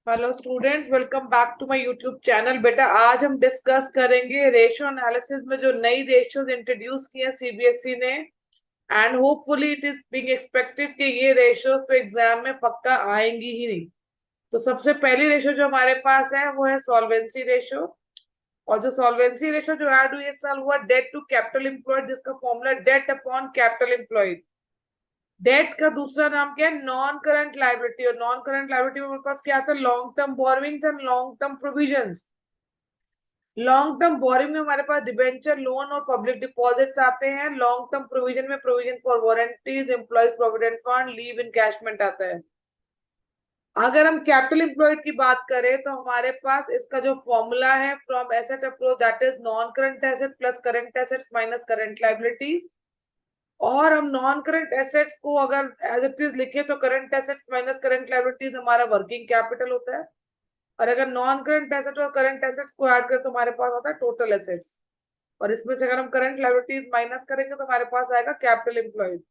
Hello students, welcome back to my YouTube channel. बेटा आज हम डिस्कस करेंगे रेशियो एनालिसिस में जो नई रेशियोज इंट्रोड्यूस की है सीबीएसई ने। And hopefully it is being expected कि ये रेशियोज तो एग्जाम में पक्का आएंगी ही नहीं। तो सबसे पहली रेशियो जो हमारे पास है वो है सॉल्वेंसी रेशियो। और जो सॉल्वेंसी रेशियो जो ऐड हुई इस साल हुआ डेट टू कैपिटल एम्प्लॉयड, जिसका formula debt upon capital employed. Debt का दूसरा नाम क्या है? Non current liability. और नॉन करंट लाइबिलिटी में हमारे पास क्या आता है? Long term borrowings and long term provisions. Long term borrowing में हमारे पास डिबेंचर, लोन और पब्लिक डिपॉजिट्स आते हैं। लॉन्ग टर्म प्रोविजन में provision for warranties, employees provident fund, leave encashment आता है। अगर हम कैपिटल एम्प्लॉयड की बात करें तो हमारे पास इसका जो फॉर्मूला है from asset approach, that is non current asset plus current assets minus current liabilities. और हम नॉन करंट एसेट्स को अगर एज इट इज लिखे तो current assets minus current liabilities हमारा वर्किंग कैपिटल होता है। और अगर नॉन करंट एसेट और करंट एसेट्स को ऐड करें तो हमारे पास आता है टोटल एसेट्स। और इसमें से अगर हम करंट लाइबिलिटीज माइनस करेंगे तो हमारे पास आएगा कैपिटल एम्प्लॉयड।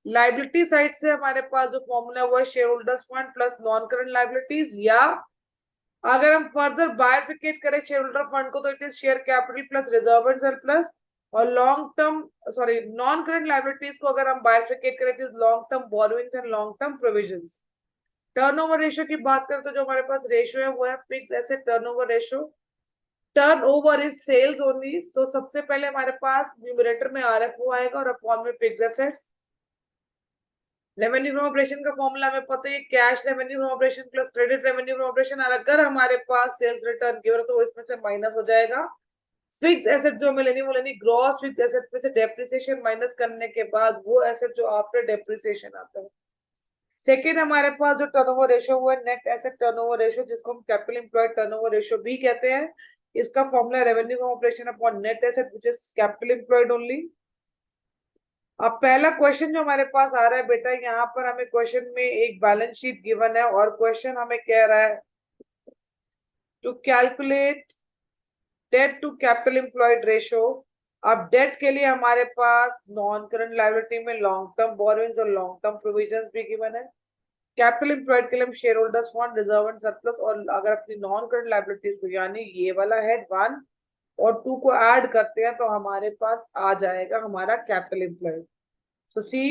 लाइबिलिटी साइड से हमारे पास जो फॉर्मूला वो है share holders fund plus non current liabilities, या अगर हम फर्दर बायफिकेट करें शेयर होल्डर फंड को तो it is share capital plus reserve and surplus. और long term sorry non current liabilities को अगर हम बायफिकेट करें it is long term borrowings and long term provisions. Turnover ratio की बात करें तो जो हमारे पास रेशियो है वो है fix asset turnover ratio. Turn over is sales only. तो सबसे पहले हमारे पास न्यूमरेटर में आरएफओ आएगा और अपॉन में fix assets. Revenue from operation का फॉर्मूला हमें पता है, cash revenue from operation plus credit revenue from operation. और अगर हमारे पास सेल्स रिटर्न की हो तो वो इसमें से माइनस हो जाएगा। फिक्स एसेट जो हमें लेनी वो लेनी ग्रॉस फिक्स एसेट में से डेप्रिसिएशन माइनस करने के बाद वो एसेट जो आफ्टर डेप्रिसिएशन आता है। सेकेंड हमारे पास जो टर्नओवर रेशियो हुआ है नेट एसेट टर्नओवर रेशियो, जिसको हम कैपिटल एम्प्लॉयड टर्नओवर रेशियो भी कहते हैं। इसका formula revenue from operation upon net asset which is capital employed only. अब पहला क्वेश्चन जो हमारे पास आ रहा है बेटा, यहाँ पर हमें क्वेश्चन में एक बैलेंस शीट गिवन है और क्वेश्चन हमें कह रहा है to calculate debt to capital employed ratio. अब डेट के लिए हमारे पास नॉन करंट लायबिलिटी में लॉन्ग टर्म बोरोइंग्स और लॉन्ग टर्म प्रोविजंस भी गिवन है। कैपिटल एम्प्लॉयड के लिए हम share holders fund, reserve and surplus, और अगर अपनी नॉन करंट लायबिलिटीज को यानी ये वाला हेड 1 और 2 को ऐड करते हैं तो हमारे पास आ जाएगा हमारा capital employed. So C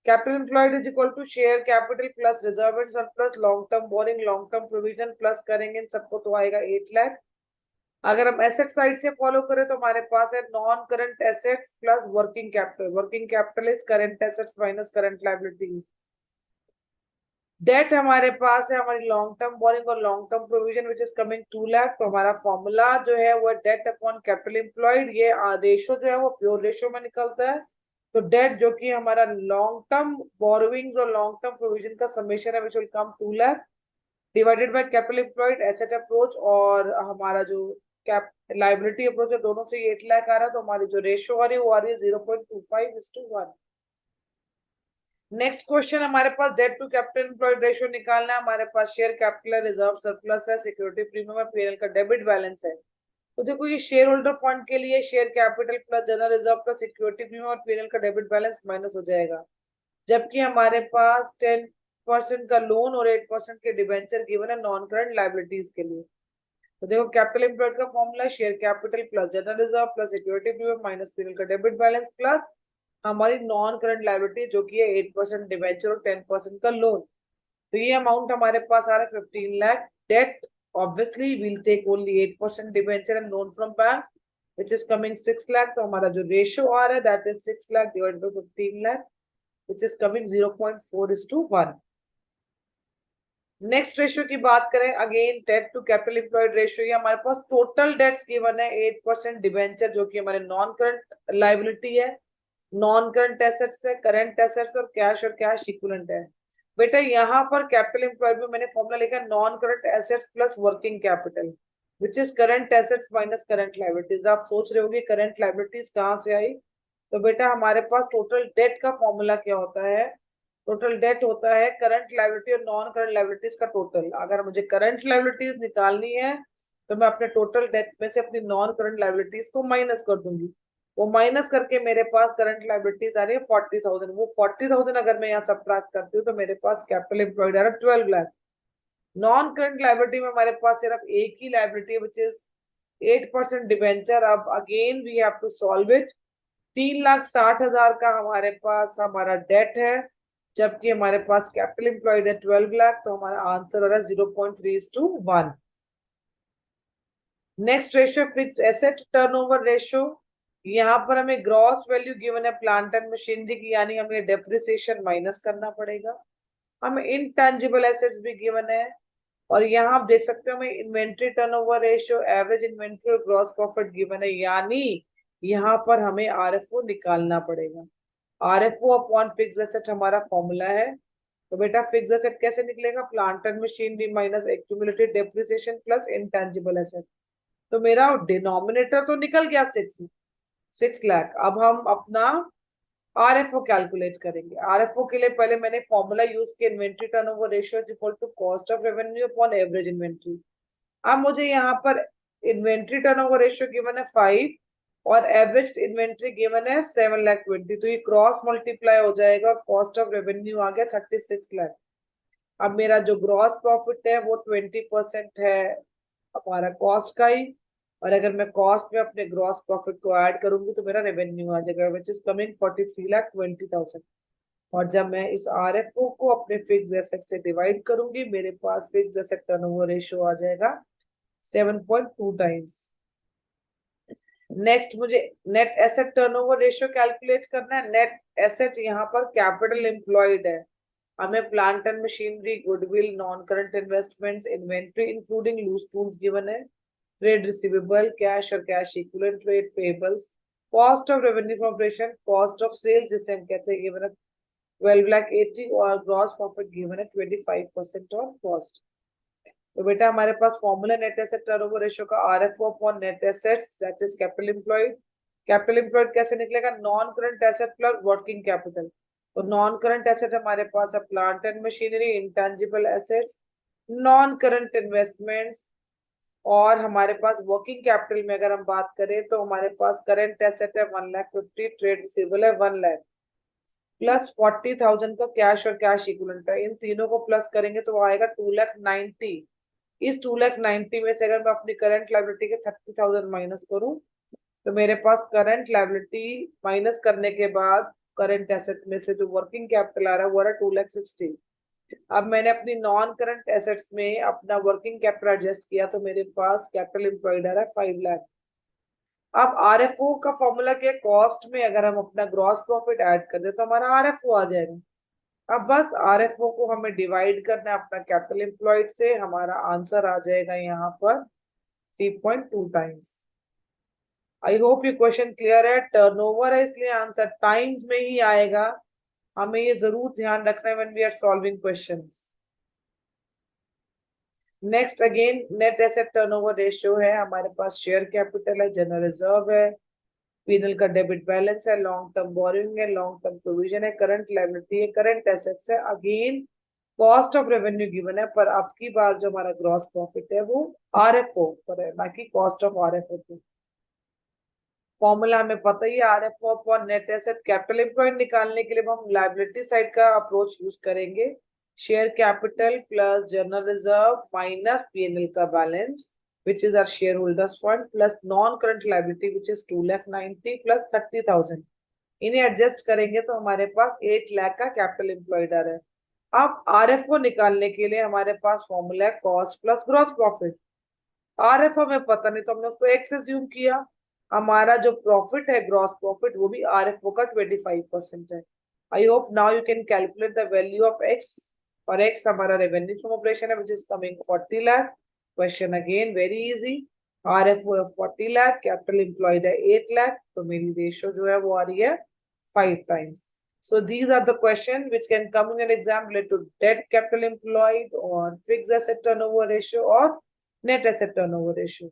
capital employed is equal to share capital plus reserve and surplus long term borrowing long term provision plus करेंगे इन सबको तो आएगा 8 लाख। अगर हम एसेट साइड से फॉलो करें तो हमारे पास है non current assets plus working capital. Working capital is current assets minus current liabilities. Debt हमारे पास है हमारी लॉन्ग टर्म बोरिंग और long term provision which is coming 2 lakh. तो हमारा फॉर्मूला जो है वो डेट अपॉन कैपिटल एम्प्लॉयड। ये रेशो जो है वो प्योर रेशो में निकलता है। तो डेट जो कि हमारा लॉन्ग टर्म बोरोइंग्स और लॉन्ग टर्म प्रोविजन का समेशन है which will come 2 lakh divided by capital employed asset approach और हमारा जो कैप लाइबिलिटी अप्रोच है, दोनों से 8 लाख आ रहा है। तो हमारी जो रेशियो आ रही है वो आ रही है 0.25:1। नेक्स्ट क्वेश्चन हमारे पास debt to capital employed ratio निकालना है। हमारे पास शेयर कैपिटल है, रिजर्व सरप्लस है, सिक्योरिटी प्रीमियम है, पीएनएल का डेबिट बैलेंस है। तो देखो ये शेयर होल्डर फंड के लिए share capital plus general reserve plus security premium और पीएनएल का डेबिट बैलेंस माइनस हो जाएगा। जबकि हमारे पास 10% का लोन और 8% के डिबेंचर गिवन है नॉन करंट लाइबिलिटीज के लिए। तो देखो कैपिटल एम्प्लॉयड का formula share capital plus general reserve plus security premium minus PNL का डेबिट बैलेंस प्लस हमारी नॉन करंट लायबिलिटी जो कि है 8% डिवेंचर और 10% का लोन। तो ये अमाउंट हमारे पास आ रहा है 15 lakh. Debt obviously will take only 8% debenture and loan from bank which is coming 6 lakh. तो हमारा जो रेशियो आ रहा है that is 6 lakh divided by 15 lakh which is coming 0.4:1। Next ratio की बात करें, again debt to capital employed ratio. ये हमारे पास टोटल डेट्स गिवन है 8% डिवेंचर जो कि हमारे नॉन करंट लाइबिलिटी है, नॉन करंट एसेट्स है, करंट एसेट्स और कैश इक्विवेलेंट है। बेटा यहाँ पर कैपिटल एम्प्लॉयड में मैंने फॉर्मूला लिखा non current assets plus working capital which is current assets minus current liabilities. आप सोच रहे होगे करंट लायबिलिटीज कहाँ से आई? तो बेटा हमारे पास टोटल डेट का फॉर्मूला क्या होता है? टोटल डेट होता है करंट लायबिलिटी और नॉन करंट लायबिलिटीज का टोटल। अगर मुझे करंट लायबिलिटीज निकालनी है तो मैं अपने टोटल डेट में से अपनी नॉन करंट लायबिलिटीज को माइनस कर दूंगी। वो माइनस करके मेरे पास करंट लायबिलिटीज आ रही है 40,000। वो 40,000 अगर मैं यहाँ सब्ट्रैक्ट करती हूँ तो मेरे पास कैपिटल एम्प्लॉयड आ रहा है 12 लाख। नॉन करंट लाइबिलिटी में हमारे पास सिर्फ एक ही लाइबिलिटी है विच इज 8% डिबेंचर। अब again we have to solve it. 3,60,000 का हमारे पास हमारा डेट है, जबकि हमारे पास कैपिटल एम्प्लॉयड है 12 लाख, तो हमारा आंसर हो रहा है 0.3:1। Next ratio fixed asset turnover ratio. यहाँ पर हमें ग्रॉस वैल्यू गिवन है प्लांट एंड मशीनरी की, यानी हमें डेप्रिसिएशन माइनस करना पड़ेगा। हमें इनटेंजिबल एसेट्स भी गिवन है, और यहाँ आप देख सकते हो हमें inventory turnover ratio, average inventory और ग्रॉस प्रॉफिट गिवन है, यानी यहाँ पर हमें आरएफओ निकालना पड़ेगा। आरएफओ अपॉन फिक्स्ड एसेट हमारा फॉर्मूला है। तो बेटा फिक्स्ड एसेट कैसे निकलेगा? Plant and machinery minus accumulated depreciation plus intangible asset. तो मेरा डिनोमिनेटर तो निकल गया 6 लाख। अब हम अपना आरएफओ कैलकुलेट करेंगे। आरएफओ के लिए पहले मैंने फॉर्मूला यूज किया, inventory turnover ratio is equal to cost of revenue upon average inventory. अब मुझे यहाँ पर इन्वेंट्री टर्नओवर रेशियो गिवन है 5 और एवरेज इन्वेंट्री गिवन है 7,20,000, तो ये क्रॉस मल्टीप्लाई हो जाएगा और कॉस्ट ऑफ रेवेन्यू आ गया 36 लाख। अब मेरा जो ग्रॉस प्रॉफिट है वो 20% है हमारा कॉस्ट का ही, और अगर मैं कॉस्ट में अपने ग्रॉस प्रॉफिट को ऐड करूंगी तो मेरा रेवेन्यू आ जाएगा विच इज कमिंग 43,20,000। और जब मैं इस आरएफओ को अपने फिक्स एसेट से डिवाइड करूंगी, मेरे पास फिक्स एसेट टर्नओवर रेशियो आ जाएगा 7.2 टाइम्स। नेक्स्ट मुझे net asset turnover ratio calculate करना है। नेट एसेट यहाँ पर कैपिटल एम्प्लॉयड है, हमें plant and machinery, goodwill, non current investments, inventory including loose tools given है, ट्रेड रिसीवेबल, कैश और cash equivalent, trade payables, cost of revenue from operation, cost of sales जिसे हम कहते हैं गिवन है 12,80,000, और ग्रॉस प्रॉफिट गिवन है 25% on cost. तो बेटा हमारे पास formula net asset turnover ratio का RFO upon net assets that is capital employed. Capital employed कैसे निकलेगा? Non current asset plus working capital. तो नॉन करंट एसेट हमारे पास है plant and machinery, intangible assets, non current investments, और हमारे पास working capital में अगर हम बात करें तो हमारे पास करंट एसेट है 1,50,000, ट्रेड रिसीवेबल है 1 लाख, प्लस 40,000 का कैश और कैश इक्विवेलेंट है। इन तीनों को प्लस करेंगे तो वो आएगा 2,90,000। इस 2,90,000 में से अगर मैं अपनी करंट लाइबिलिटी के 30,000 माइनस करूं तो मेरे पास करंट लाइबिलिटी माइनस करने के बाद करंट एसेट में से जो वर्किंग कैपिटल आ रहा है वो आ रहा है 2,60,000। अब मैंने अपनी नॉन करंट एसेट्स में अपना वर्किंग कैपिटल एडजस्ट किया तो मेरे पास कैपिटल एम्प्लॉयड आ रहा है 5 लाख। अब आरएफओ का फॉर्मूला के कॉस्ट में अगर हम अपना ग्रॉस प्रॉफिट ऐड कर दे तो हमारा आरएफओ आ जाएगा। अब बस आरएफओ को हमें डिवाइड करना है अपना कैपिटल एम्प्लॉयड से, हमारा आंसर आ जाएगा यहाँ पर 3.2 टाइम्स। आई होप ये क्वेश्चन क्लियर है। टर्नओवर है इसलिए आंसर टाइम्स में ही आएगा, हमें ये जरूर ध्यान रखना है when we are solving questions. Next again net asset turnover ratio है, हमारे पास शेयर कैपिटल है, जनरल रिजर्व है, पीएनएल का डेबिट बैलेंस है, लॉन्ग टर्म बोरिंग है, लॉन्ग टर्म प्रोविजन है, करंट लायबिलिटी है, करंट एसेट्स है, again cost of revenue given है, पर अब की बार जो हमारा ग्रॉस प्रॉफिट है वो आरएफओ पर है ना कि कॉस्ट ऑफ आरएफओ पे। फॉर्मूला हमें पता ही है, RFO upon net asset. Capital employed निकालने के लिए हम लायबिलिटी साइड का अप्रोच यूज करेंगे, share capital plus general reserve minus PNL का balance which is our shareholders fund plus non-current liability which is 2,90,000 plus 30,000। इन्हें एडजस्ट करेंगे तो हमारे पास 8 लाख का कैपिटल एम्प्लॉयड आ रहा है। अब आरएफओ निकालने के लिए हमारे पास फॉर्मूला है cost plus gross profit. RFO में पता नहीं तो हमने उसको एक्स एज्यूम किया, हमारा जो प्रॉफिट है ग्रॉस प्रॉफिट वो भी आरएफओ का 25% है। I hope now you can calculate the value of x, और एक्स हमारा रेवेन्यू फ्रॉम ऑपरेशन है which is coming 40 lakh. Question again very easy, RFO है 40 लाख, कैपिटल एम्प्लॉयड है 8 लाख, तो मेरी रेशियो जो है वो आ रही है 5 times. So these are the questions which can come in an exam related to debt capital employed or fixed asset turnover ratio or net asset turnover ratio.